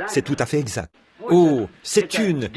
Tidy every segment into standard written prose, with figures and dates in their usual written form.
c'est tout à fait exact. Oh, c'est une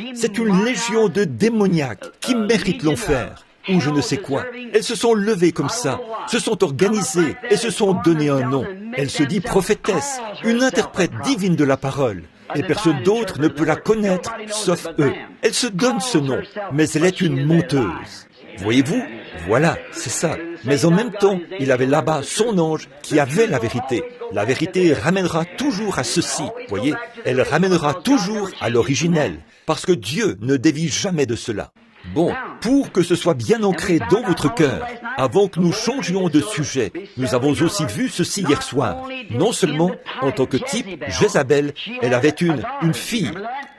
légion de démoniaques qui méritent l'enfer, ou je ne sais quoi. Elles se sont levées comme ça, se sont organisées et se sont donné un nom. Elle se dit prophétesse, une interprète divine de la parole. Et personne d'autre ne peut la connaître, sauf eux. Elle se donne ce nom, mais elle est une menteuse. Voyez-vous? Voilà, c'est ça. Mais en même temps, il avait là-bas son ange qui avait la vérité. La vérité ramènera toujours à ceci, voyez? Elle ramènera toujours à l'originel, parce que Dieu ne dévie jamais de cela. Bon, pour que ce soit bien ancré dans votre cœur, avant que nous changions de sujet, nous avons aussi vu ceci hier soir. Non seulement, en tant que type, Jézabel, elle avait une fille.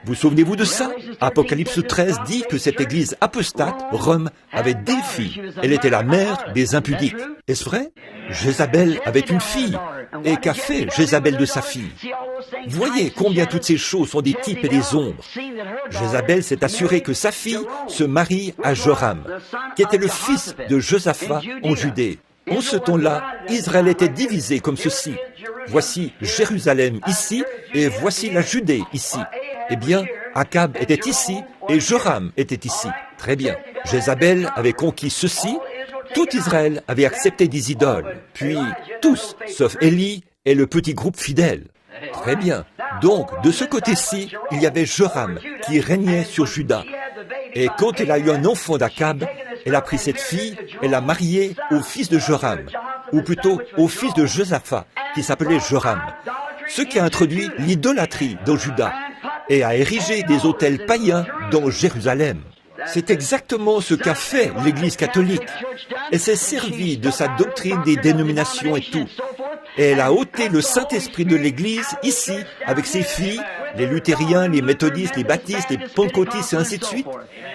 Vous souvenez-vous de ça? Apocalypse 13 dit que cette église apostate, Rome, avait des filles. Elle était la mère des impudiques. Est-ce vrai? Jézabel avait une fille. Et qu'a fait Jézabel de sa fille? Voyez combien toutes ces choses sont des types et des ombres. Jézabel s'est assurée que sa fille se marie à Joram, qui était le fils de Josaphat en Judée. En ce temps-là, Israël était divisé comme ceci. Voici Jérusalem ici, et voici la Judée ici. Eh bien, Akab était ici, et Joram était ici. Très bien. Jézabel avait conquis ceci. Tout Israël avait accepté des idoles. Puis, tous, sauf Élie et le petit groupe fidèle. Très bien. Donc, de ce côté-ci, il y avait Joram qui régnait sur Juda. Et quand elle a eu un enfant d'Akab, elle a pris cette fille et l'a mariée au fils de Joram, ou plutôt au fils de Josaphat, qui s'appelait Joram, ce qui a introduit l'idolâtrie dans Juda et a érigé des autels païens dans Jérusalem. C'est exactement ce qu'a fait l'Église catholique. Elle s'est servie de sa doctrine des dénominations et tout. Et elle a ôté le Saint-Esprit de l'Église ici, avec ses filles, les luthériens, les méthodistes, les baptistes, les pentecôtistes et ainsi de suite.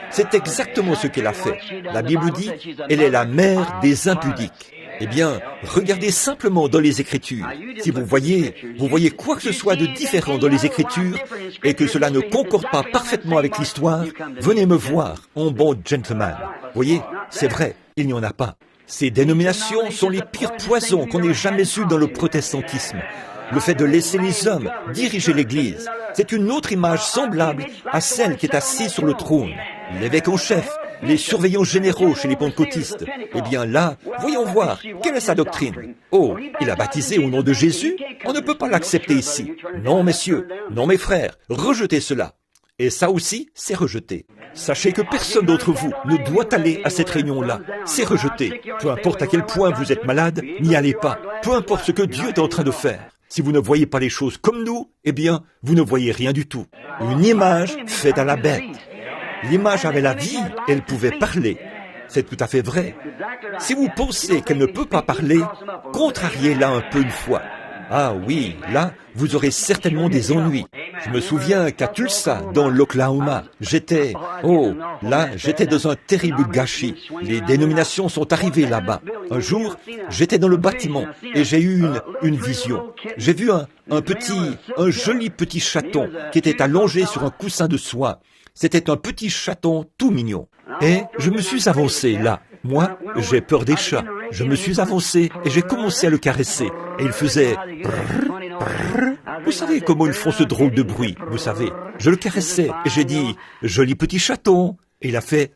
C'est exactement ce qu'elle a fait. La Bible dit, elle est la mère des impudiques. Eh bien, regardez simplement dans les Écritures. Si vous voyez quoi que ce soit de différent dans les Écritures et que cela ne concorde pas parfaitement avec l'histoire, venez me voir, en bon gentleman. Voyez, c'est vrai, il n'y en a pas. Ces dénominations sont les pires poisons qu'on ait jamais eus dans le protestantisme. Le fait de laisser les hommes diriger l'Église, c'est une autre image semblable à celle qui est assise sur le trône. L'évêque en chef, les surveillants généraux chez les pentecôtistes. Eh bien là, voyons voir, quelle est sa doctrine? Oh, il a baptisé au nom de Jésus? On ne peut pas l'accepter ici. Non, messieurs, non, mes frères, rejetez cela. Et ça aussi, c'est rejeté. Sachez que personne d'entre vous ne doit aller à cette réunion-là. C'est rejeté. Peu importe à quel point vous êtes malade, n'y allez pas. Peu importe ce que Dieu est en train de faire. Si vous ne voyez pas les choses comme nous, eh bien, vous ne voyez rien du tout. Une image faite à la bête. L'image avait la vie, elle pouvait parler. C'est tout à fait vrai. Si vous pensez qu'elle ne peut pas parler, contrariez-la un peu une fois. Ah oui, là, vous aurez certainement des ennuis. Je me souviens qu'à Tulsa, dans l'Oklahoma, j'étais dans un terrible gâchis. Les dénominations sont arrivées là-bas. Un jour, j'étais dans le bâtiment et j'ai eu une vision. J'ai vu un joli petit chaton qui était allongé sur un coussin de soie. C'était un petit chaton tout mignon. Et je me suis avancé là. Moi, j'ai peur des chats. Je me suis avancé et j'ai commencé à le caresser. Et il faisait... Vous savez comment ils font ce drôle de bruit, vous savez. Je le caressais et j'ai dit « Joli petit chaton ». Et il a fait...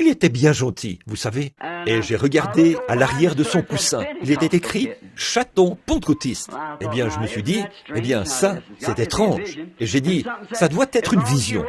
Il était bien gentil, vous savez. Et j'ai regardé à l'arrière de son coussin. Il était écrit « Chaton pentecôtiste ». Eh bien, je me suis dit, ça, c'est étrange. Et j'ai dit, ça doit être une vision.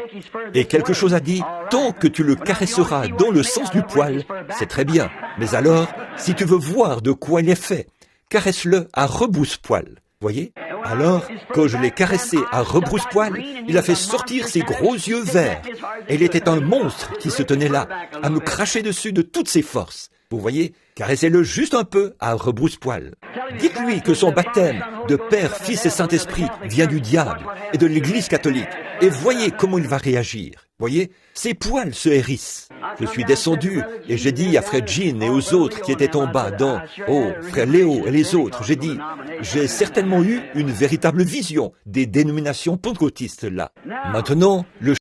Et quelque chose a dit, tant que tu le caresseras dans le sens du poil, c'est très bien. Mais alors, si tu veux voir de quoi il est fait, caresse-le à rebrousse-poil. Voyez? Alors, quand je l'ai caressé à rebrousse-poil, il a fait sortir ses gros yeux verts. Et il était un monstre qui se tenait là, à me cracher dessus de toutes ses forces. Vous voyez? Caressez-le juste un peu à rebrousse-poil. Dites-lui que son baptême de Père, Fils et Saint-Esprit vient du diable et de l'Église catholique. Et voyez comment il va réagir. Voyez? Ses poils se hérissent. Je suis descendu et j'ai dit à Frère Jean et aux autres qui étaient en bas Frère Léo et les autres, j'ai dit, j'ai certainement eu une véritable vision des dénominations pentecôtistes là. Maintenant, le